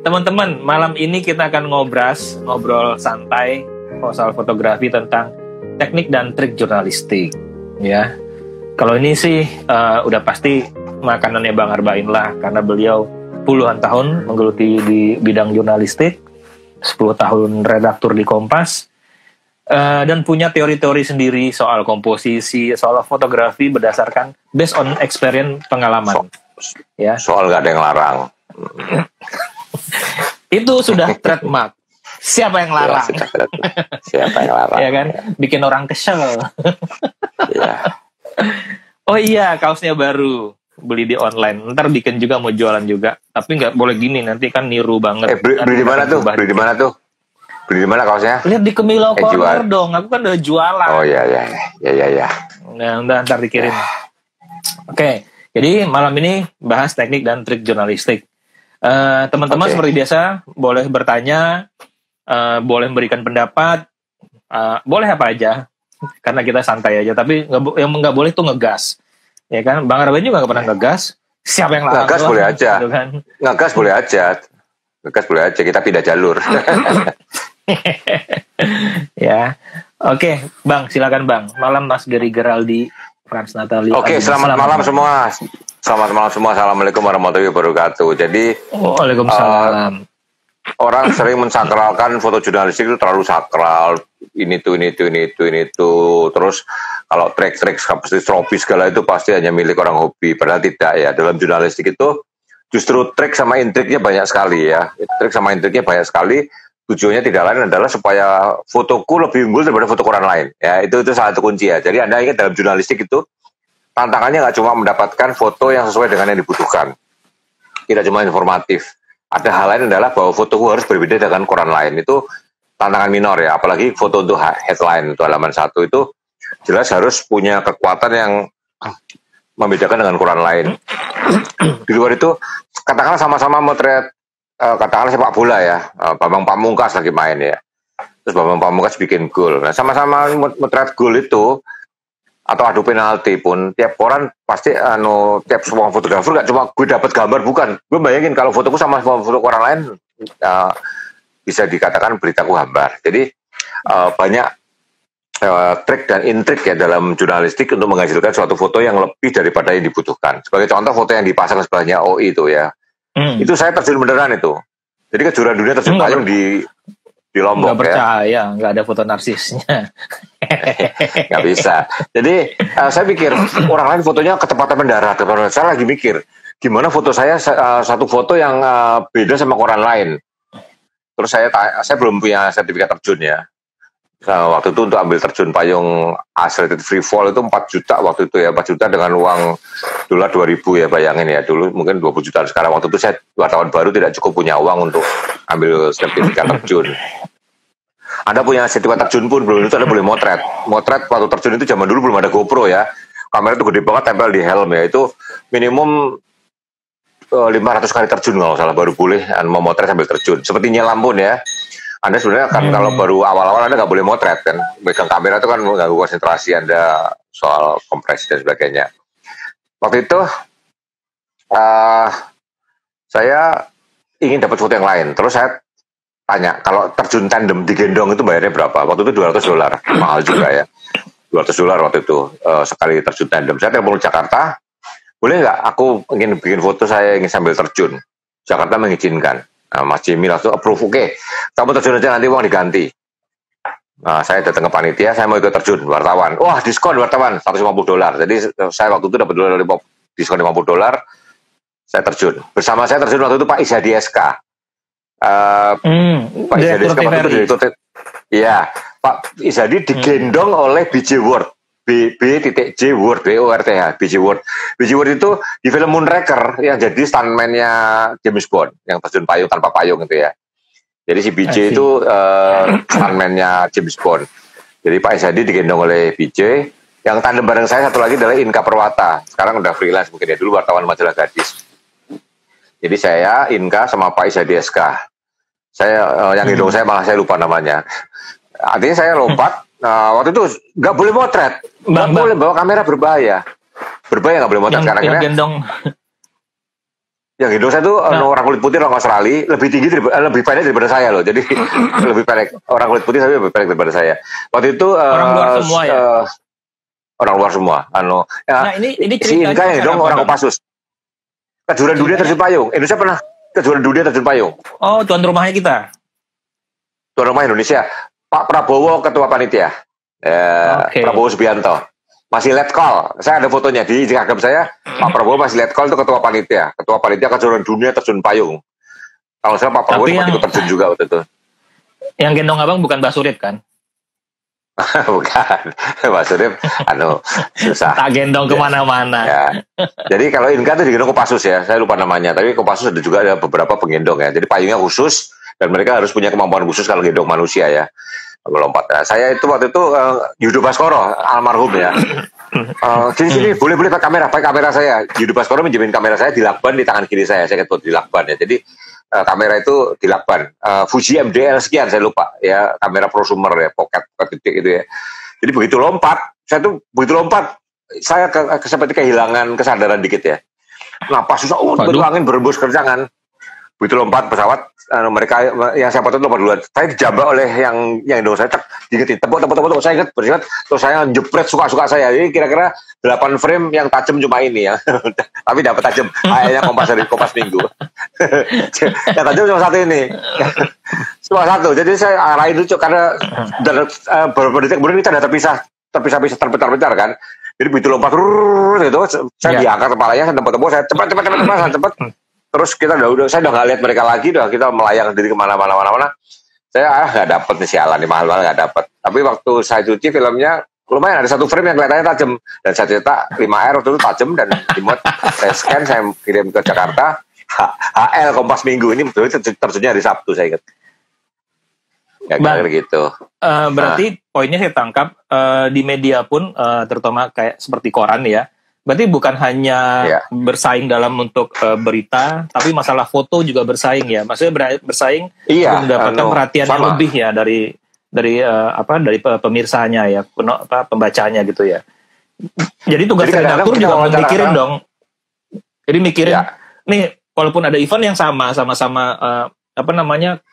teman-teman, malam ini kita akan ngobrol santai soal fotografi tentang teknik dan trik jurnalistik. Ya, kalau ini sih udah pasti makanannya Bang Arbain lah, karena beliau puluhan tahun menggeluti di bidang jurnalistik, 10 tahun redaktur di Kompas, dan punya teori-teori sendiri soal komposisi, soal fotografi berdasarkan based on experience, pengalaman. Soal nggak ada yang larang. Itu sudah trademark. Siapa yang larang? Siapa yang larang? Ya kan, bikin orang kesel. Ya. Oh iya, kaosnya baru, beli di online. Ntar bikin juga, mau jualan juga. Tapi nggak boleh gini, nanti kan niru banget. Beli di mana tuh? Beli di mana tuh? Beli di mana kaosnya? Lihat di Kemilo Corner dong. Aku kan udah jualan. Oh iya. Nah, ntar dikirim. Oke, jadi malam ini bahas teknik dan trik jurnalistik. Teman-teman seperti biasa boleh bertanya, boleh memberikan pendapat, boleh apa aja, karena kita santai aja. Tapi yang nggak boleh tuh ngegas, ya kan? Bang Arbain juga nggak pernah ngegas. Siapa yang larang? Ngegas boleh aja, gitu kan? Ngegas boleh aja. Kita pindah jalur. Ya, oke, Bang, silakan Bang. Malam Mas Gary Geraldi, Frans Natali. Oke, selamat malam semua. Selamat malam semua. Assalamualaikum warahmatullahi wabarakatuh. Jadi, waalaikumsalam. Orang sering mensakralkan foto jurnalistik itu terlalu sakral. Ini tuh. Terus kalau trik-trik seperti strobi segala itu pasti hanya milik orang hobi. Padahal tidak ya. Dalam jurnalistik itu justru trik sama intriknya banyak sekali ya. Tujuannya tidak lain adalah supaya fotoku lebih unggul daripada foto orang lain. Ya, itu salah satu kunci ya. Jadi Anda ingat dalam jurnalistik itu tantangannya nggak cuma mendapatkan foto yang sesuai dengan yang dibutuhkan. Tidak cuma informatif. Ada hal lain adalah bahwa fotoku harus berbeda dengan koran lain. Itu tantangan minor ya. Apalagi foto untuk headline, untuk halaman 1 itu jelas harus punya kekuatan yang membedakan dengan koran lain. Di luar itu, katakanlah sama-sama motret, katakanlah sepak bola ya. Bambang Pamungkas lagi main ya. Terus Bambang Pamungkas bikin gol. Nah, sama-sama motret gol itu, atau adu penalti pun tiap koran pasti tiap semua fotografer nggak cuma gue dapat gambar, bukan, gue bayangin kalau fotoku sama foto orang lain bisa dikatakan beritaku hambar. Jadi banyak trik dan intrik ya dalam jurnalistik untuk menghasilkan suatu foto yang lebih daripada yang dibutuhkan. Sebagai contoh, foto yang dipasang sebelahnya OI itu ya, itu saya terjun beneran itu. Jadi kejuaraan dunia terjun payung di Lombok. Nggak percaya, nggak ada foto narsisnya. Nggak bisa. Jadi saya pikir orang lain fotonya ketepatan mendarat. Saya lagi mikir gimana foto saya satu foto yang beda sama orang lain. Terus saya belum punya sertifikat terjun ya. Waktu itu untuk ambil terjun payung Accelerated Free Fall itu 4 juta waktu itu ya, 4 juta dengan uang dolar 2000 ya, bayangin ya, dulu mungkin 20 juta sekarang. Waktu itu saya wartawan baru, tidak cukup punya uang untuk ambil sertifikat terjun. Anda punya sertifikat terjun pun belum itu Anda boleh motret waktu terjun itu. Zaman dulu belum ada GoPro ya, kamera itu gede banget tempel di helm ya, itu minimum 500 kali terjun kalau salah baru boleh memotret sambil terjun. Seperti nyelam pun ya, Anda sebenarnya kan kalau baru awal-awal Anda nggak boleh motret kan, megang kamera itu kan mengganggu konsentrasi Anda soal kompresi dan sebagainya. Waktu itu saya ingin dapat foto yang lain, terus saya tanya, kalau terjun tandem digendong itu bayarnya berapa? Waktu itu $200, mahal juga ya, $200 waktu itu sekali terjun tandem. Saya telepon Jakarta, boleh nggak aku ingin bikin foto saya ingin sambil terjun? Jakarta mengizinkan. Nah, Mas Jimmy langsung approve, oke, kamu terjun aja, nanti uang diganti. Nah, saya datang ke panitia, saya mau ikut terjun, wartawan. Wah, diskon wartawan, $150. Jadi saya waktu itu dapat diskon $50, saya terjun. Bersama saya terjun waktu itu Pak Izadi SK. Pak Izadi SK waktu itu direktur. Iya, Pak Izadi digendong oleh BJ Ward. B.J. Ward, B-O-R-T-H, BJ Ward. BJ Ward itu di film Moonraker yang jadi stuntman-nya James Bond, yang terjun payung tanpa payung gitu ya. Jadi si BJ itu stuntman-nya James Bond. Jadi Pak Izadi digendong oleh BJ. Yang tandem bareng saya satu lagi adalah Inka Perwata. Sekarang udah freelance mungkin ya, dulu wartawan majalah Gadis. Jadi saya, Inka, sama Pak Izadi SK. Saya yang gendong saya malah saya lupa namanya. Artinya saya lompat. Waktu itu nggak boleh motret, nggak boleh bawa kamera, berbahaya nggak boleh motret. Karena gendong Yang gendong saya tuh orang kulit putih, orang Australia, lebih tinggi lebih pendek daripada saya loh. Jadi lebih pendek, orang kulit putih tapi lebih pendek daripada saya. Waktu itu orang luar semua ya. Orang luar semua. Nah ini si Inka yang gendong orang Kopassus. Kejuaraan dunia terjun payung. Indonesia pernah kejuaraan dunia terjun payung. Oh, tuan rumahnya kita. Tuan rumah Indonesia. Pak Prabowo ketua panitia. Prabowo Subianto. Masih let call. Saya ada fotonya di Instagram saya. Pak Prabowo masih let call itu ketua panitia. Ketua panitia kejuaraan dunia terjun payung. Kalau saya Pak Prabowo sempat ikut terjun juga waktu itu. Yang gendong abang bukan Mbak Surip kan? Bukan. Mbak Surip, susah. Tak gendong kemana-mana. Ya. Jadi kalau Inka itu digendong Kopassus ya. Saya lupa namanya. Tapi Kopassus ada juga ada beberapa penggendong ya. Jadi payungnya khusus. Dan mereka harus punya kemampuan khusus kalau gendong manusia ya. Melompat. Nah, saya itu waktu itu Yudo Baskoro almarhum ya. Sini boleh pakai kamera saya. Yudo Baskoro minjemin kamera saya di lakban di tangan kiri saya ketut di lakban ya. Jadi kamera itu di lakban. Fuji MDL sekian saya lupa ya, kamera prosumer ya, pocket gede gitu ya. Jadi begitu lompat, saya seperti kehilangan kesadaran dikit ya. Napas susah, betul angin berembus kencang. Begitu lompat pesawat, mereka yang saya potong lompat duluan. Saya dijambak oleh yang gendong saya, diingetin, tepuk, saya ingat bersifat, terus saya jepret suka-suka saya. Jadi kira-kira 8 frame yang tajam cuma ini ya, tapi dapat tajam, kayaknya Kompas Minggu. Yang tajam cuma satu ini, cuma satu. Jadi saya arahin lucu karena beberapa detik kemudian kita udah terpisah terpencar kan. Jadi begitu lompat, gitu, saya diangkat kepalanya, saya tepuk, saya cepat. Terus saya udah nggak lihat mereka lagi, kita melayang diri kemana-mana. Saya nggak dapet nih sialan nih, mahal nggak dapet. Tapi waktu saya cuci filmnya lumayan, ada satu frame yang kelihatannya tajam dan saya cetak 5R waktu itu tajam dan dimuat, saya scan, saya kirim ke Jakarta. HL Kompas Minggu ini terjunnya hari Sabtu saya ingat. Kayak gitu. Berarti poinnya saya tangkap di media pun terutama kayak seperti koran ya. Berarti bukan hanya bersaing dalam untuk berita, tapi masalah foto juga bersaing ya. Maksudnya bersaing untuk mendapatkan perhatian yang lebih ya dari pemirsanya ya, pembacanya gitu ya. Jadi tugas redaktur juga mikirin dong. Jadi mikirin nih, walaupun ada event yang sama-sama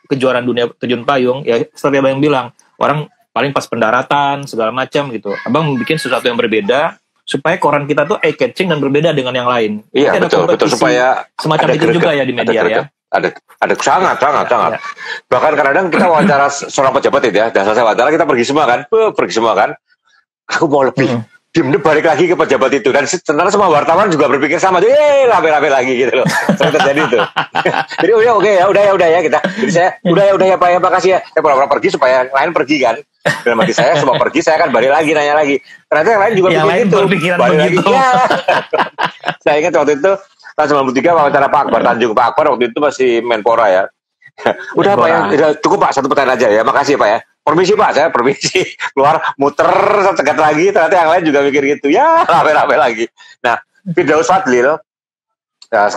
kejuaraan dunia terjun payung ya, seperti abang bilang, orang paling pas pendaratan segala macam gitu. Abang bikin sesuatu yang berbeda supaya koran kita tuh eye-catching dan berbeda dengan yang lain. Iya, betul supaya semacam itu juga ya di media ya. Ada sangat. Bahkan kadang-kadang kita wawancara seorang pejabat itu ya, dan selesai wawancara kita pergi semua kan. Aku mau lebih. Diem balik lagi ke pejabat itu, dan sebenarnya semua wartawan juga berpikir sama, rame-rame lagi gitu loh. Sering terjadi itu. Jadi udah ya kita. Jadi saya udah ya Pak ya, makasih ya. Saya pura-pura pergi supaya yang lain pergi kan. Dan bagi saya semua pergi, saya akan balik lagi nanya lagi. Ternyata yang lain juga pikir itu. Balik lagi. Ya. Saya ingat waktu itu tahun 93 wawancara Pak Akbar Tanjung. Pak Akbar waktu itu masih Menpora ya. Udah Pak ya, cukup Pak, satu pertanyaan aja ya. Makasih Pak ya. Permisi Pak, saya permisi. Keluar muter setegat lagi, ternyata yang lain juga mikir gitu. Ya, rame-rame lagi. Nah, Firdaus Fadlil,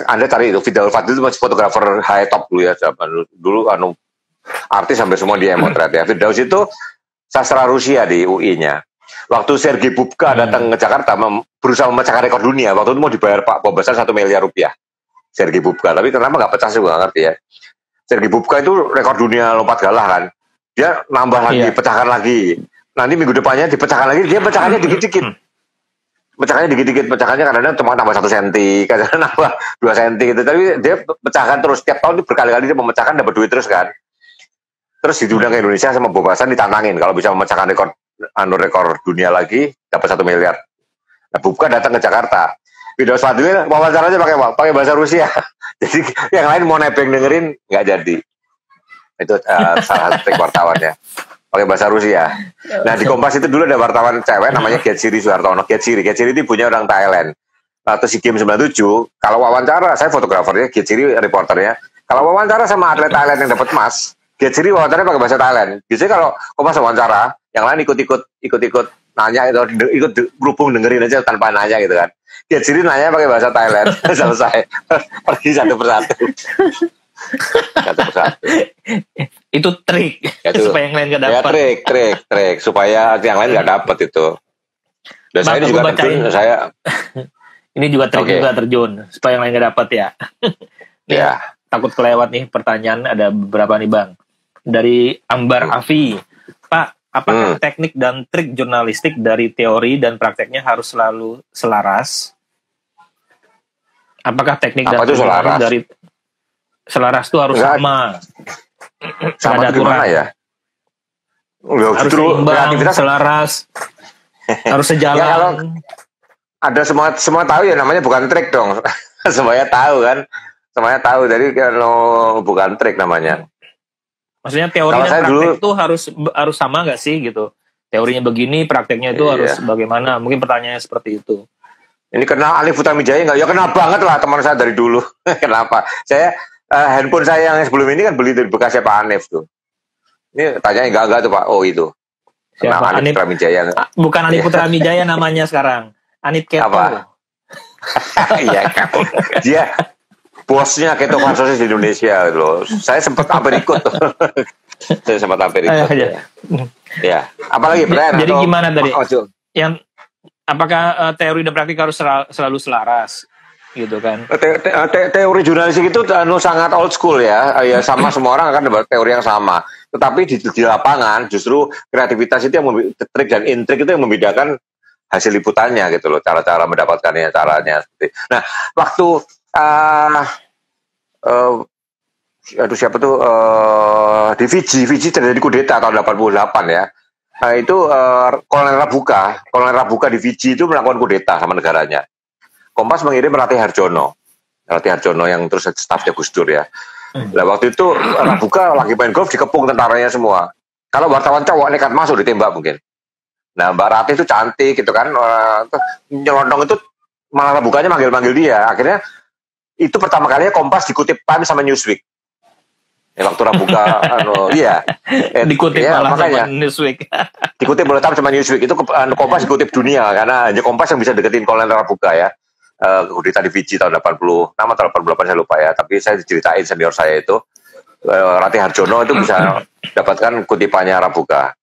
Anda cari itu, Firdaus Fadlil itu masih fotografer high top dulu ya. Dulu artis sampai semua dia motret ya. Firdaus itu sastra Rusia di UI-nya. Waktu Sergei Bubka datang ke Jakarta berusaha memecahkan rekor dunia, waktu itu mau dibayar Pak Bobasan 1 miliar rupiah. Sergei Bubka, tapi kenapa nggak pecah sih, gue nggak ngerti ya. Sergei Bubka itu rekor dunia lompat galah kan. Dia nambah lagi, pecahkan lagi. Nanti minggu depannya dipecahkan lagi, dia pecahkannya dikit-dikit. Pecahkannya kadang-kadang cuma nambah 1 senti, kadang-kadang nambah 2 senti gitu. Tapi dia pecahkan terus, setiap tahun itu berkali-kali dia memecahkan, dapat duit terus kan. Terus diundang ke Indonesia sama Bobasan ditantangin, kalau bisa memecahkan rekor dunia lagi, dapat 1 miliar. Nah, Bubka datang ke Jakarta. Firdaus Fadlil wawancaranya pakai bahasa Rusia. Jadi yang lain mau nebeng dengerin, nggak jadi. Itu salah satu trik wartawannya, pakai bahasa Rusia. Nah di Kompas itu dulu ada wartawan cewek namanya Getsiri Suhartono. Getsiri itu punya orang Thailand. Waktu SEA Games 97, kalau wawancara, saya fotografernya, Getsiri reporternya. Kalau wawancara sama atlet Thailand yang dapat emas, Getsiri wawancaranya pakai bahasa Thailand. Biasanya kalau Kompas wawancara, yang lain ikut nanya, ikut berhubung dengerin aja tanpa nanya gitu kan. Getsiri nanya pakai bahasa Thailand. Selesai, pergi satu persatu. Itu trik supaya yang lain nggak dapat. Ya trik supaya yang lain nggak dapat itu. Dan saya juga terjun, ini juga trik juga terjun supaya yang lain nggak dapat ya. Nih, Ya. takut kelewat nih pertanyaan, ada beberapa nih Bang. Dari Ambar Afi. Pak, apakah teknik dan trik jurnalistik dari teori dan prakteknya harus selalu selaras? Apakah teknik Apa dan itu trik jurnalistik selaras? dari selaras itu harus Enggak. sama? Sama Nggak ada itu gimana aturan. ya? Ya, Harus justru seimbang, kreativitas selaras, harus sejalan. Ya, kalau ada semua tahu ya, namanya bukan trik dong. Semuanya tahu kan? Semuanya tahu, jadi kalau bukan trik namanya. Maksudnya teori Kalau dan saya praktek dulu- itu harus sama nggak sih gitu? Teorinya begini, prakteknya itu Iya. harus bagaimana? Mungkin pertanyaannya seperti itu. Ini kenal Alif Utami-Jaya nggak? Ya kenal banget lah teman saya dari dulu. Kenapa? Saya handphone saya yang sebelum ini kan beli dari bekasnya Pak Anif tuh. Ini tanyanya enggak tuh Pak. Oh itu. Siapa? Kenal Alif Anip? Utami-Jaya. Bukan Anip Putra Mijaya namanya sekarang. Anip Keto. Apa? Iya kan. Dia bosnya Keto Pansosis di Indonesia loh. Saya sempat hampir ikut tuh. Saya sempat hampir ikut. Ya. Apalagi pertanyaan? Jadi atau- gimana tadi? Oh, Yang apakah teori dan praktik harus selalu selaras gitu kan? teori jurnalistik itu sangat old school ya. Ya sama semua orang akan dapat teori yang sama. Tetapi di lapangan justru kreativitas itu yang trik dan intrik itu yang membedakan hasil liputannya gitu loh. Cara-cara mendapatkannya, caranya seperti. Nah, waktu siapa tuh di Fiji terjadi kudeta tahun 88 ya. Nah, itu Kolonel Rabuka di Fiji itu melakukan kudeta sama negaranya. Kompas mengirim Ratih Harjono yang terus stafnya Gus Dur ya. Nah, waktu itu Rabuka lagi main golf dikepung tentaranya semua. Kalau wartawan cowok nekat masuk ditembak mungkin. Nah, Mbak Ratih itu cantik gitu kan, nyelondong itu malah Rabukanya manggil-manggil dia. Akhirnya itu pertama kalinya Kompas dikutip Time sama Newsweek. Ya, waktu Rabuka iya. Dikutip ya, malah makanya sama Newsweek. dikutip oleh Time sama Newsweek itu Kompas dikutip dunia karena hanya Kompas yang bisa deketin Kolonel Rabuka ya. Kudeta di Fiji tahun 80, nama tahun 88 saya lupa ya, tapi saya diceritain senior saya itu Ratih Harjono itu bisa dapatkan kutipannya Rabuka.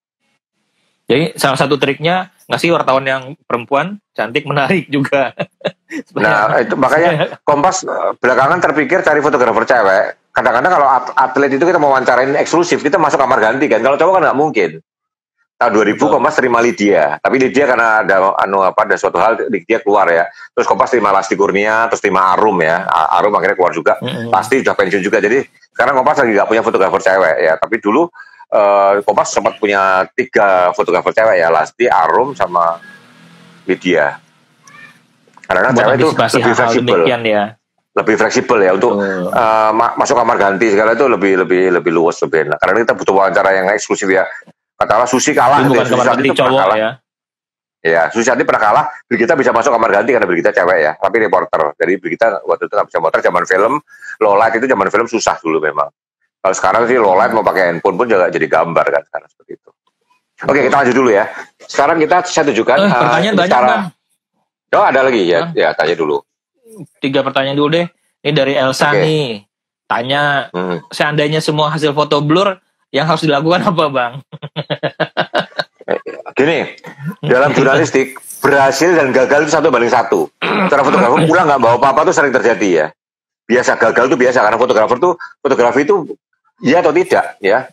Jadi salah satu triknya ngasih wartawan yang perempuan cantik menarik juga. Nah itu makanya Kompas belakangan terpikir cari fotografer cewek. Kadang-kadang kalau atlet itu kita mau wawancarain eksklusif, kita masuk kamar ganti kan. Kalau cowok kan nggak mungkin. Tahun 2000 Kompas terima Lydia, tapi Lydia karena ada suatu hal Lydia keluar ya. Terus Kompas terima Lasti Kurnia, terus terima Arum ya. Arum akhirnya keluar juga. Pasti sudah pensiun juga. Jadi sekarang Kompas lagi nggak punya fotografer cewek ya. Tapi dulu Kompas sempat punya 3 fotografer cewek ya, Lasti, Arum, sama Lydia. Karena cewek itu lebih fleksibel, lebih fleksibel ya untuk masuk kamar ganti segala itu lebih luas, lebih enak. Karena kita butuh wawancara yang eksklusif ya. Katakanlah Susi kalah, bukan kamar ganti cowok ya. Ya, Susiati pernah kalah, Brigita bisa masuk kamar ganti karena Brigita cewek ya, tapi reporter. Jadi Brigita waktu itu nggak bisa motor, zaman film, low light itu zaman film susah dulu memang. Kalau sekarang sih low light mau pakai handphone pun juga jadi gambar kan sekarang seperti itu. Oke, kita lanjut dulu ya. Sekarang saya tunjukkan. Pertanyaan banyak Bang. Oh, ada lagi ya? Ya, tanya dulu. 3 pertanyaan dulu deh. Ini dari Elsa nih. Tanya, seandainya semua hasil foto blur, yang harus dilakukan apa Bang? Gini, dalam jurnalistik berhasil dan gagal itu 1:1. Cara fotografer pulang nggak bawa apa-apa itu sering terjadi ya. Biasa gagal itu biasa karena fotografi itu iya atau tidak ya.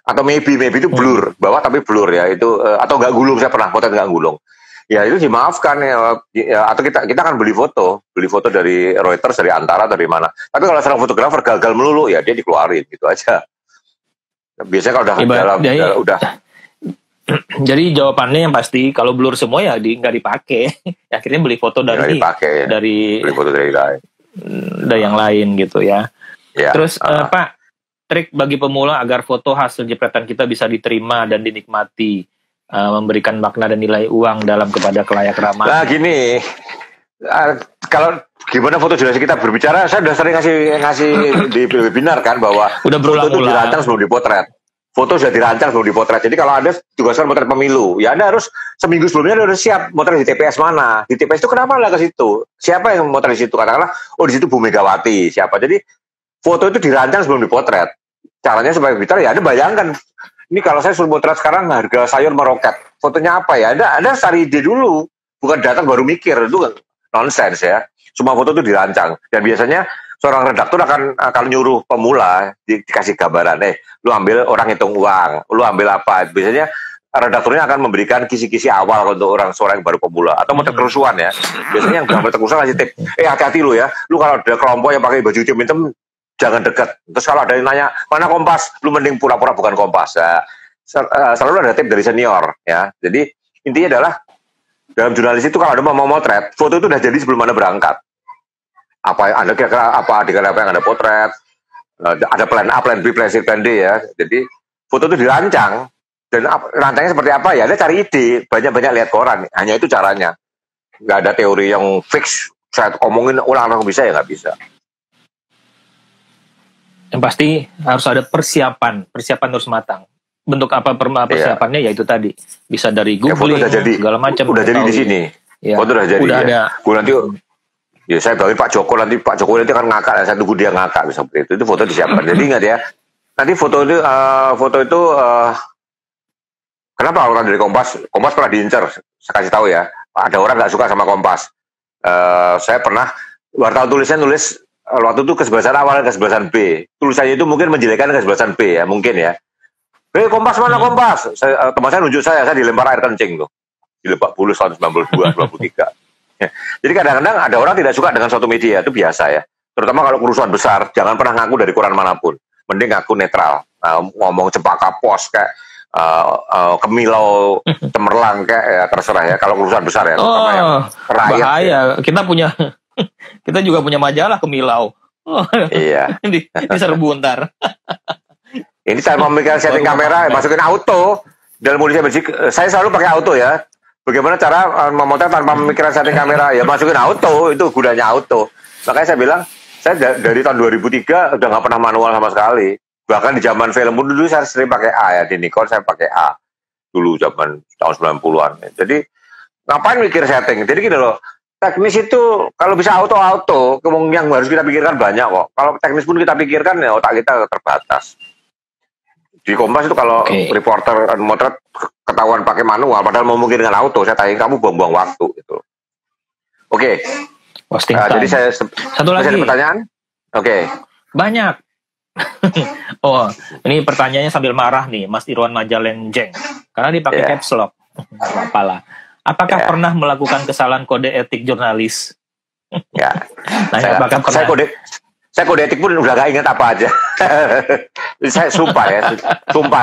Atau maybe itu blur, bawa tapi blur ya itu atau nggak gulung, saya pernah potret nggak gulung. Ya itu dimaafkan ya, atau kita akan beli foto dari Reuters, dari Antara, dari mana. Tapi kalau seorang fotografer gagal melulu ya dia dikeluarin gitu aja. Biasanya kalau udah jadi jawabannya yang pasti kalau blur semua ya nggak dipakai. Akhirnya beli foto dari beli foto dari yang lain gitu ya. Terus Pak, trik bagi pemula agar foto hasil jepretan kita bisa diterima dan dinikmati, memberikan makna dan nilai uang kepada kelayak ramah. Nah gini, kalau gimana foto jurnalistik kita berbicara, saya sudah sering ngasih di webinar kan bahwa udah foto itu dirancang sebelum dipotret. Foto sudah dirancang sebelum dipotret. Jadi kalau Anda tugaskan potret pemilu, ya Anda harus seminggu sebelumnya Anda harus siap motret di TPS mana. Di TPS itu kenapa lah ke situ? Siapa yang motret di situ? Katakanlah, di situ Bu Megawati. Siapa? Jadi foto itu dirancang sebelum dipotret. Caranya supaya bicara ya Anda bayangkan. Ini kalau saya suruh potret sekarang harga sayur meroket. Fotonya apa ya? Anda cari ide dulu. Bukan datang baru mikir. Itu nonsens ya. Semua foto itu dirancang. Dan biasanya seorang redaktur akan nyuruh pemula dikasih gambaran, lu ambil orang hitung uang, lu ambil apa. Biasanya redakturnya akan memberikan kisi-kisi awal untuk seorang yang baru pemula atau motret kerusuhan ya. Biasanya yang motret kerusuhan kasih tip, hati-hati lu ya, lu kalau ada kelompok yang pakai baju hitam jangan dekat. Terus kalau ada yang nanya mana Kompas, lu mending pura-pura bukan Kompas. Ya, selalu ada tip dari senior ya. Jadi intinya adalah dalam jurnalis itu kalau Anda mau motret, foto itu udah jadi sebelum Anda berangkat. Apa Anda kira-kira apa yang Anda potret, ada plan A, plan B, plan C, plan D ya. Jadi foto itu dirancang dan rancangnya seperti apa ya? Anda cari ide, banyak-banyak lihat koran. Hanya itu caranya. Nggak ada teori yang fix. Saya omongin ulang-ulang bisa ya nggak bisa. Yang pasti harus ada persiapan harus matang. Bentuk apa persiapannya ya itu tadi. Bisa dari googling, segala macam. Udah jadi di sini. Ya. Foto udah jadi udah ya. Ada. Gue nanti, ya saya bilangin Pak Jokowi nanti akan ngakak. Saya tunggu dia ngakak seperti itu. Itu foto disiapkan. Jadi ingat ya. Nanti foto itu kenapa orang dari Kompas pernah diincar? Saya kasih tahu ya. Ada orang nggak suka sama Kompas. Saya pernah wartawan tulis waktu itu kesebelasan awal dan kesebelasan B. Tulisannya itu mungkin menjelekkan kesebelasan B ya, mungkin ya. Kompas mana Kompas? Teman saya nunjuk saya dilempar air kencing tuh. Di Lebak Bulus tahun 92, 93. Ya. Jadi kadang-kadang ada orang tidak suka dengan suatu media, itu biasa ya. Terutama kalau kerusuhan besar, jangan pernah ngaku dari koran manapun. Mending ngaku netral. Ngomong Cempaka Pos kayak Kemilau, Cemerlang kayak ya, terserah ya. Kalau urusan besar ya, rakyat. Bahaya. Ya. Kita juga punya majalah Kemilau. Iya. Diserbu ntar. Ini saya memikirkan setting kamera, masukin auto. Dalam kondisi saya selalu pakai auto ya. Bagaimana cara memotret tanpa memikirkan setting kamera? Ya masukin auto, itu gunanya auto. Makanya saya bilang, saya dari tahun 2003 udah nggak pernah manual sama sekali. Bahkan di zaman film pun dulu saya sering pakai A ya, di Nikon saya pakai A dulu zaman tahun 90-an. Jadi ngapain mikir setting? Jadi gini loh, teknis itu kalau bisa auto, yang harus kita pikirkan banyak kok. Kalau teknis pun kita pikirkan ya otak kita terbatas. Di Kompas itu kalau reporter motret ketahuan pakai manual, padahal mau mungkin dengan auto, saya tanya kamu buang-buang waktu gitu. Oke. Jadi saya satu lagi pertanyaan. Oke. Banyak. Oh, ini pertanyaannya sambil marah nih, Mas Irwan Majalenjeng. Karena dipakai caps lock. Gak apa-apa lah. Apakah pernah melakukan kesalahan kode etik jurnalis? Ya. Saya kode etik pun udah gak ingat apa aja. Saya sumpah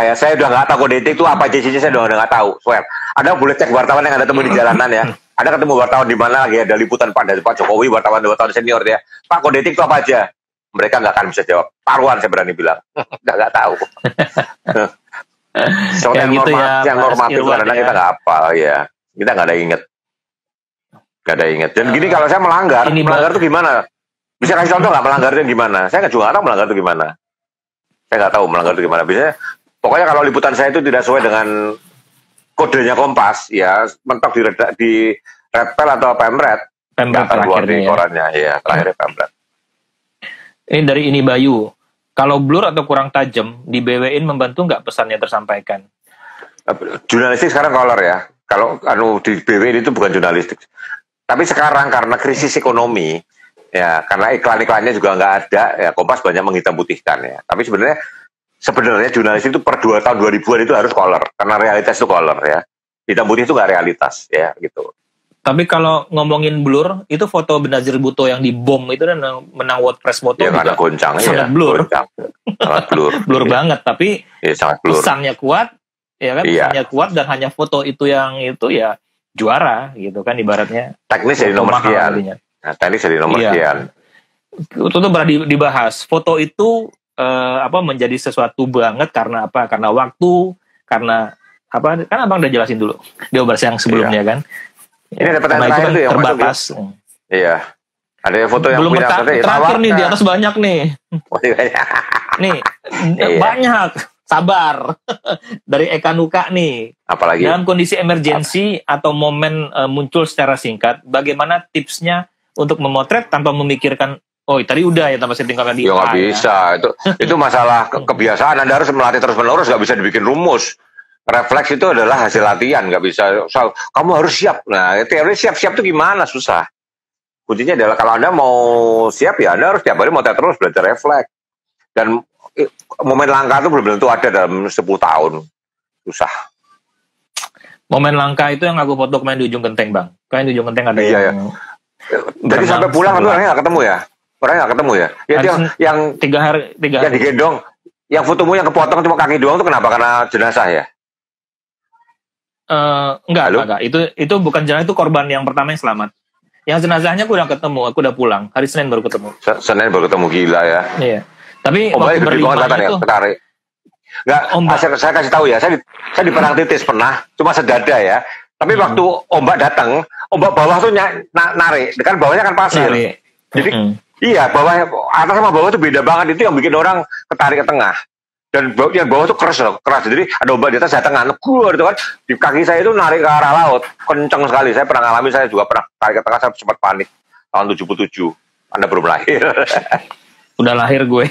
ya, saya udah gak tahu kode etik itu apa aja sih, saya udah gak tahu. Swear. Anda boleh cek wartawan yang Anda temui di jalanan ya. Ada ketemu wartawan di mana lagi ada liputan dari Pak Jokowi, wartawan senior ya. Pak, kode etik itu apa aja? Mereka nggak akan bisa jawab. Taruhan saya berani bilang. nggak tahu. Soalnya gitu yang normatif karena kita nggak hafal ya. Kita nggak ada inget. Dan gini kalau saya melanggar itu gimana? Bisa kasih contoh nggak melanggar itu gimana? Saya juga nggak tahu melanggar itu gimana. Saya nggak tahu melanggar itu gimana. Biasanya, pokoknya kalau liputan saya itu tidak sesuai dengan kodenya Kompas, ya mentok di Redpel atau Pemret. Nggak akan keluar di korannya. Ya, terakhirnya Pemret. Ini dari Ini Bayu. Kalau blur atau kurang tajam, di BW-in membantu nggak pesannya tersampaikan? Jurnalistik sekarang color ya. Kalau di BW-in itu bukan jurnalistik. Tapi sekarang karena krisis ekonomi, ya karena iklan-iklannya juga nggak ada, ya Kompas banyak menghitam putihkan ya. Tapi sebenarnya jurnalistik itu per tahun 2000-an itu harus color. Karena realitas itu color ya. Hitam putih itu nggak realitas ya gitu. Tapi kalau ngomongin blur, itu foto Benazir Bhutto yang dibom itu dan menang WordPress foto ya, juga goncang, sangat blur. Sangat blur. Blur banget, tapi sangat blur. Pesannya kuat, ya kan? Pesannya kuat dan hanya foto itu yang itu ya juara gitu kan ibaratnya. Teknis jadi nomor sekian. Teknis jadi nomor sekian. Itu tuh berani dibahas. Foto itu menjadi sesuatu banget karena apa? Karena waktu, karena apa? Kan Abang udah jelasin dulu di obras yang sebelumnya kan. Ini ada pertanyaan terakhir itu yang terbatas. Iya. Ada foto yang belum terakhir nih di atas banyak nih. Nih banyak. Sabar. Dari Eka Nuka nih. Apalagi dalam kondisi emergensi atau momen muncul secara singkat, bagaimana tipsnya untuk memotret tanpa memikirkan tadi udah ya tanpa setting kamera di nggak bisa. Itu masalah kebiasaan. Anda harus melatih terus menerus, nggak bisa dibikin rumus. Refleks itu adalah hasil latihan, nggak bisa. Kamu harus siap. Nah, teori siap-siap itu gimana? Susah. Kuncinya adalah kalau Anda mau siap ya Anda harus tiap hari motret terus, belajar refleks. Dan momen langka itu belum tentu ada dalam 10 tahun. Susah. Momen langka itu yang aku foto kemarin di ujung genteng, Bang. Kemarin di ujung genteng ada Iya, yang jadi sampai pulang itu orangnya nggak ketemu ya? Orangnya nggak ketemu ya? Ya itu yang 3 hari yang digendong, yang fotomu yang kepotong cuma kaki doang itu kenapa? Karena jenazah ya? Enggak. Itu bukan jenazah, itu korban yang pertama yang selamat. Yang jenazahnya aku udah ketemu, aku udah pulang. Hari Senin baru ketemu. Senin baru ketemu, gila ya. Iya. Tapi Ombaknya waktu gede banget berlima ya, itu ketarik. Enggak, saya kasih tahu ya, saya di Perang Titis pernah, cuma sedada ya. Tapi waktu ombak datang, ombak bawah tuh narik, kan bawahnya kan pasir. Jadi iya, bawah atas sama bawah tuh beda banget, itu yang bikin orang ketarik ke tengah. Dan yang bawah tuh keras. Jadi ada ombak di atas, saya tengah, gitu kan. Di kaki saya itu narik ke arah laut, kenceng sekali. Saya pernah ngalamin, saya juga pernah tarik ke tengah, saya sempat panik. Tahun 77, Anda belum lahir. Udah lahir gue.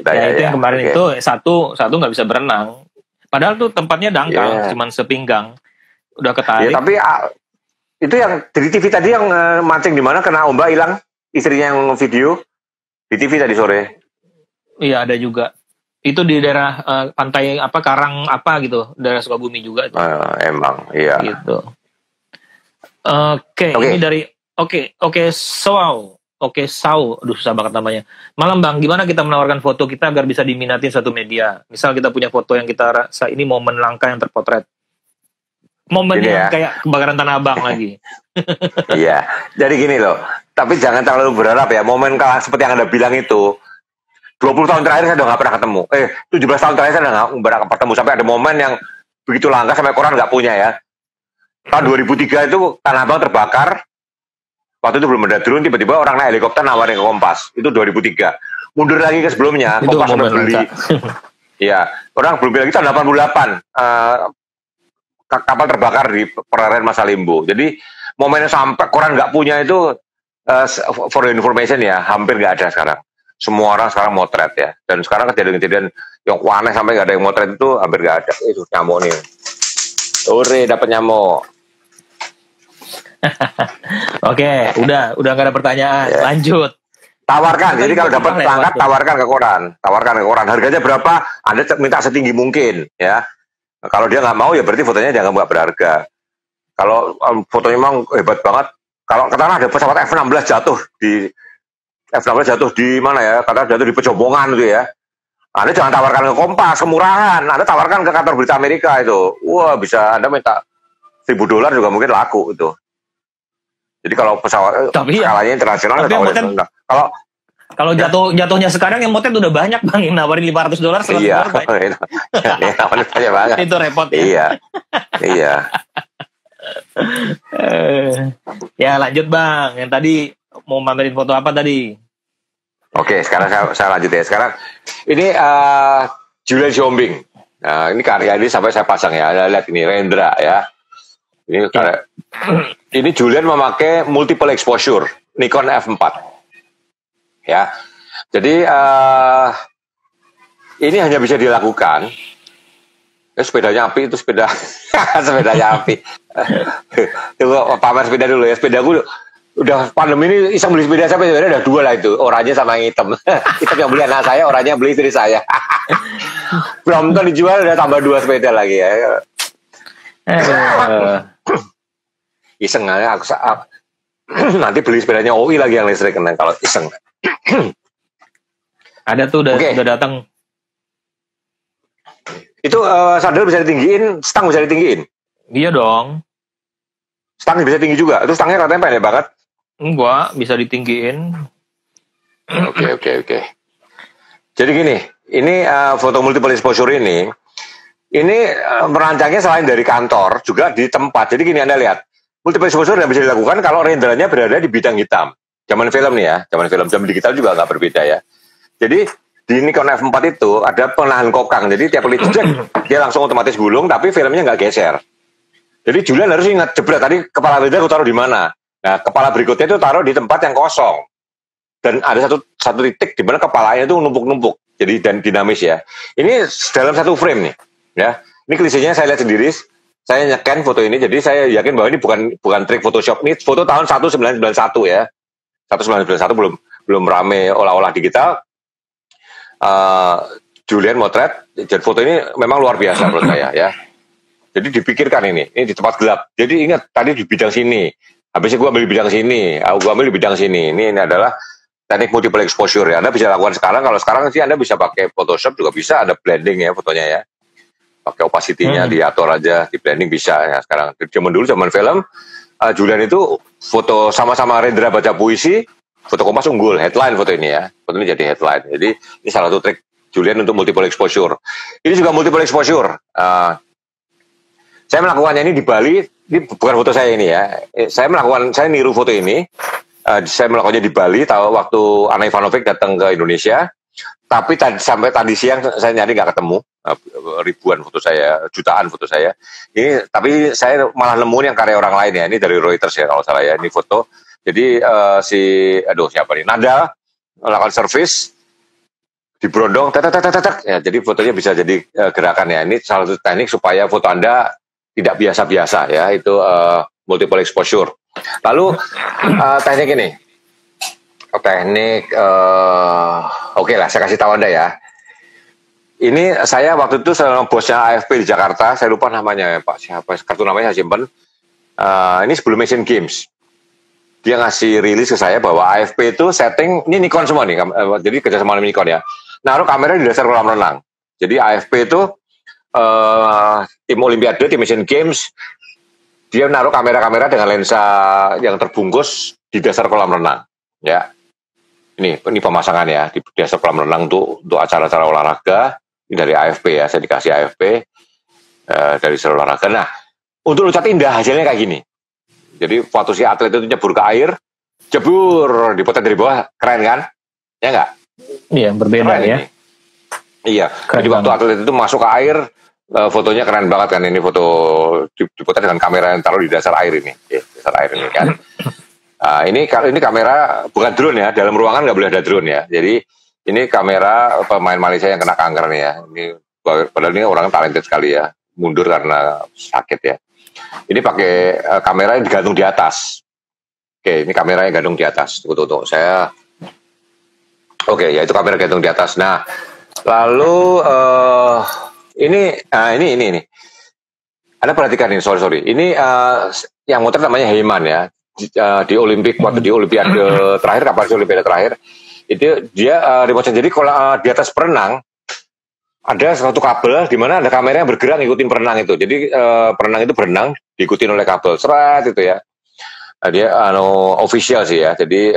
Itu yang kemarin itu satu nggak bisa berenang. Padahal tuh tempatnya dangkal, cuman sepinggang. Udah ketarik. Ya, tapi itu yang dari TV tadi yang mancing di mana kena ombak hilang, istrinya yang video di TV tadi sore. Iya, ada juga. Itu di daerah pantai Karang gitu, daerah Sukabumi juga. Emang, iya. Gitu. Oke. Ini dari Sau, aduh susah banget namanya. Malam Bang, gimana kita menawarkan foto kita agar bisa diminati satu media? Misal kita punya foto yang kita rasa ini momen langka yang terpotret. Momen yang kayak kebakaran Tanah Abang lagi. Iya, jadi gini loh. Tapi jangan terlalu berharap ya. Momen seperti yang Anda bilang itu, 20 tahun terakhir saya udah nggak pernah ketemu. 17 tahun terakhir saya udah nggak pernah ketemu. Sampai ada momen yang begitu langka sampai koran nggak punya ya. Tahun 2003 itu Tanah Abang terbakar. Waktu itu belum ada drone, tiba-tiba orang naik helikopter nawarin ke Kompas. Itu 2003. Mundur lagi ke sebelumnya, Kompas udah beli. Iya, orang belum beli lagi tahun 88. Kapal terbakar di perairan Masa Limbo. Jadi momennya sampai koran nggak punya itu, for information ya, hampir nggak ada sekarang. Semua orang sekarang motret ya. Dan sekarang kejadian-kejadian yang aneh sampai nggak ada yang motret itu hampir nggak ada. Itu nyamuk nih. Sore dapat nyamuk. Oke, udah nggak ada pertanyaan. Lanjut. Tawarkan. Jadi kalau dapat pangkat, tawarkan ke koran. Harganya berapa? Anda minta setinggi mungkin, ya. Kalau dia nggak mau, ya berarti fotonya jangan nggak berharga. Kalau fotonya memang hebat banget. Kalau katakanlah ada pesawat F-16 jatuh di mana ya? Katakanlah jatuh di Pejompongan gitu ya. Anda jangan tawarkan ke Kompas, kemurahan. Anda tawarkan ke kantor berita Amerika itu. Wah, bisa Anda minta $1.000 juga mungkin laku itu. Jadi kalau pesawat skalanya internasional, kalau jatuhnya sekarang yang motret udah banyak Bang, yang nawarin $500, $100 banyak. Banyak banget. Itu repot ya. Iya. Ya lanjut Bang, yang tadi mau mamerin foto apa tadi? Oke, sekarang saya lanjut ya. Sekarang ini Julian Siombing. Nah, ini karya ini sampai saya pasang ya. Anda lihat ini Rendra ya. Ini Julian memakai multiple exposure Nikon F4 ya. Jadi ini hanya bisa dilakukan. Sepedanya api itu sepedanya api. Tunggu pamer sepeda dulu ya. Sepedaku udah pandemi ini iseng beli sepeda saya ada 2 lah itu, oranye sama yang hitam. Hitam yang beli anak saya, oranye beli istri saya. Belum tentu dijual udah tambah 2 sepeda lagi ya. Iseng aja aku nanti beli sepedanya OI lagi yang listrik kalau iseng. Ada tuh udah datang. Itu sandal bisa ditinggiin, stang bisa ditinggiin. Iya dong. Stang bisa tinggi juga. Itu stangnya katanya pendek banget. Enggak, bisa ditinggiin. Oke. Jadi gini, ini foto multiple exposure ini merancangnya selain dari kantor juga di tempat. Jadi gini Anda lihat. Multiple exposure yang bisa dilakukan kalau renderannya berada di bidang hitam. Zaman film nih ya, zaman digital juga nggak berbeda ya. Jadi di Nikon F4 itu ada penahan kokang. Jadi tiap kali jejak dia langsung otomatis gulung, tapi filmnya nggak geser. Jadi Julian harus ingat jebret tadi kepala render taruh di mana. Nah kepala berikutnya itu taruh di tempat yang kosong. Dan ada satu titik di mana kepalanya itu numpuk-numpuk. Jadi dan dinamis ya. Ini dalam satu frame nih. Ya, ini klisenya saya lihat sendiri. saya nyekan foto ini, jadi saya yakin bahwa ini bukan trik Photoshop. Ini foto tahun 1991 ya. 1991 belum rame olah-olah digital. Julian motret, jadi foto ini memang luar biasa menurut saya ya. Jadi dipikirkan ini di tempat gelap. Jadi ingat tadi di bidang sini, habisnya gue ambil di bidang sini, gue ambil di bidang sini. Ini adalah teknik multiple exposure ya. Anda bisa lakukan sekarang. Kalau sekarang sih Anda bisa pakai Photoshop juga bisa, ada blending ya fotonya ya. Pakai opacity-nya diatur aja, di blending bisa ya sekarang. Zaman film, Julian itu foto sama-sama Rendra baca puisi, foto Kompas unggul, headline foto ini ya. Foto ini jadi headline. Jadi ini salah satu trik Julian untuk multiple exposure. Ini juga multiple exposure. Saya melakukannya ini di Bali. Ini bukan foto saya ini ya. Saya niru foto ini. Saya melakukannya di Bali. Tahu waktu Ana Ivanovic datang ke Indonesia. Tapi sampai tadi siang saya nyari nggak ketemu. Ribuan foto saya, jutaan foto saya. Ini tapi saya malah nemu yang karya orang lain ya. Ini dari Reuters ya kalau salah ya. Ini foto. Jadi siapa nih? Nadal melakukan service di Brondong, ya, jadi fotonya bisa jadi gerakan ya. Ini salah satu teknik supaya foto Anda tidak biasa-biasa ya, itu multiple exposure. Lalu teknik ini, oke lah, saya kasih tahu Anda ya. Ini saya waktu itu sama bosnya AFP di Jakarta, saya lupa namanya Pak, siapa, kartu namanya saya simpen. Ini sebelum Asian Games. Dia ngasih rilis ke saya bahwa AFP itu setting, ini Nikon semua nih, jadi kerjasama dengan Nikon ya. Naruh kamera di dasar kolam renang. Jadi AFP itu tim Olimpiade, tim Asian Games, dia naruh kamera-kamera dengan lensa yang terbungkus di dasar kolam renang. Ya, ini pemasangan ya di dasar kolam renang untuk acara-acara olahraga. Ini dari AFP ya, saya dikasih AFP dari seluruh olahraga. Nah, untuk lucat indah hasilnya kayak gini. Jadi waktu si atlet itu nyebur ke air, jebur, dipotret dari bawah, keren kan? Ya nggak? Iya, berbeda keren ya. Ini. Iya, keren jadi waktu atlet itu masuk ke air, fotonya keren banget kan. Ini foto dipotret dengan kamera yang taruh di dasar air ini. Dasar air ini kan. Ini kamera bukan drone ya, dalam ruangan nggak boleh ada drone ya. Jadi ini kamera pemain Malaysia yang kena kanker nih ya. Ini padahal ini orang talented sekali ya, mundur karena sakit ya. Ini pakai kamera yang digantung di atas. Oke, ini kamera yang gantung di atas. Tunggu saya. Oke, ya itu kamera gantung di atas. Nah, lalu ini. Anda perhatikan ini, sorry. Ini yang motor namanya Heyman ya. Di Olimpik waktu di Olimpiade terakhir, kapan sih Olimpiade terakhir? Itu dia remote. Jadi kalau di atas perenang ada satu kabel di mana ada kamera yang bergerak ngikutin perenang itu. Jadi perenang itu berenang diikutin oleh kabel seret itu ya. Dia official sih ya. Jadi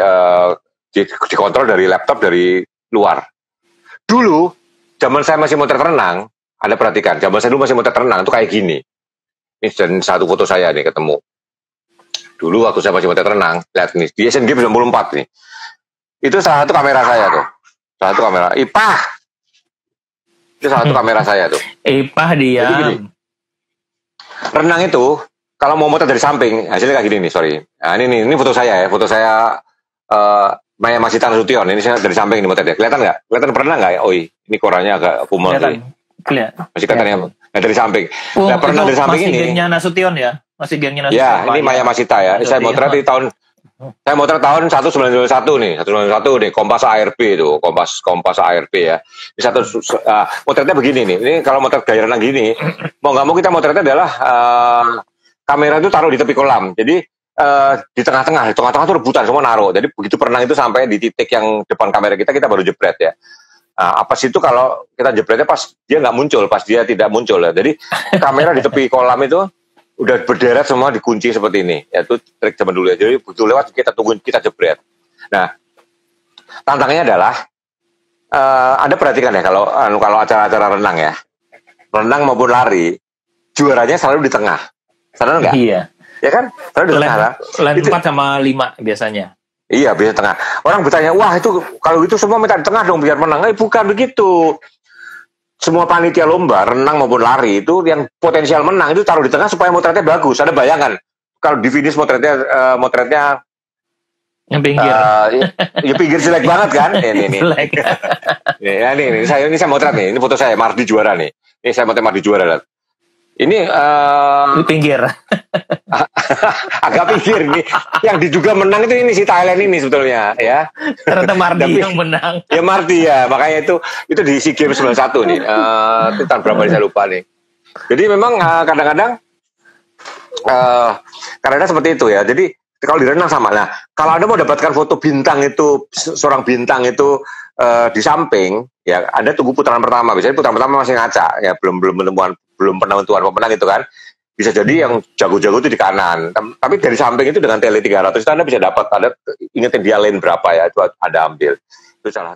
dikontrol dari laptop dari luar. Dulu zaman saya masih motret renang, Anda perhatikan, zaman saya dulu masih motret renang itu kayak gini. Ini dan satu foto saya nih ketemu. Dulu waktu saya masih motret renang, lihat nih di Asian Games 94 nih. Itu salah satu kamera saya tuh. Salah satu kamera IPAH. Itu salah satu kamera saya tuh. IPAH dia. Renang itu kalau mau motret dari samping hasilnya kayak gini nih, sorry. Nah, ini foto saya ya, foto saya Maya Masita Nasution. Ini saya dari samping ini motret ya. Kelihatan nggak? Kelihatan pernah nggak ya? Oh, ini korannya agak kumel nih. Kelihatan. Masih kelihatan ya? Nah, dari samping. Nah, pernah dari samping ini. Masih gengnya Nasution ya? Masih gengnya Nasution. Ya, ini Maya Masita ya. Saya motret di tahun 1991 nih, 1991 nih, Kompas ARP itu, Kompas ARP ya. Ini motretnya begini nih. Ini kalau motret gaya renang gini, mau nggak mau kita motretnya adalah kamera itu taruh di tepi kolam. Jadi di tengah-tengah itu rebutan semua naruh. Jadi begitu perenang itu sampai di titik yang depan kamera kita baru jepret ya. Apa sih itu kalau kita jepretnya pas dia nggak muncul, pas dia tidak muncul ya. Jadi kamera di tepi kolam itu udah berderet semua dikunci seperti ini. Ya itu trik zaman dulu ya. Jadi begitu lewat kita tungguin, kita jebret. Nah, tantangannya adalah Anda perhatikan ya kalau acara-acara renang ya. Renang maupun lari, juaranya selalu di tengah. Sadar nggak? Iya. Ya kan? Selalu di tengah lah. Line 4 sama 5 biasanya. Iya, biasa tengah. Orang bertanya, wah itu kalau itu semua minta di tengah dong biar menang. Bukan begitu. Semua panitia lomba, renang maupun lari itu yang potensial menang itu taruh di tengah supaya motretnya bagus. Ada bayangan kalau di finish motretnya yang pinggir, ya pinggir jelek banget kan? Ini. Ya, ini saya motret nih. Ini foto saya Mardi juara nih. Ini saya motret Mardi juara. Ini Di pinggir. agak pinggir nih. Yang diduga menang itu ini si Thailand ini sebetulnya ya. Ternyata Mardi Tapi- yang menang. Ya Marti ya, makanya itu di SEA Games 91 nih. Itu tahun berapa nih, saya lupa nih. Jadi memang kadang-kadang seperti itu ya. Jadi kalau di renang sama. Nah, kalau Anda mau dapatkan foto bintang itu, seorang bintang itu di samping, ya Anda tunggu putaran pertama. Biasanya putaran pertama masih ngaca, ya belum penentuan pemenang itu kan. Bisa jadi yang jago-jago itu di kanan. Tapi dari samping itu dengan tele 300 itu Anda bisa dapat. Anda ingetin dia lane berapa ya, itu Anda ambil. Itu salah.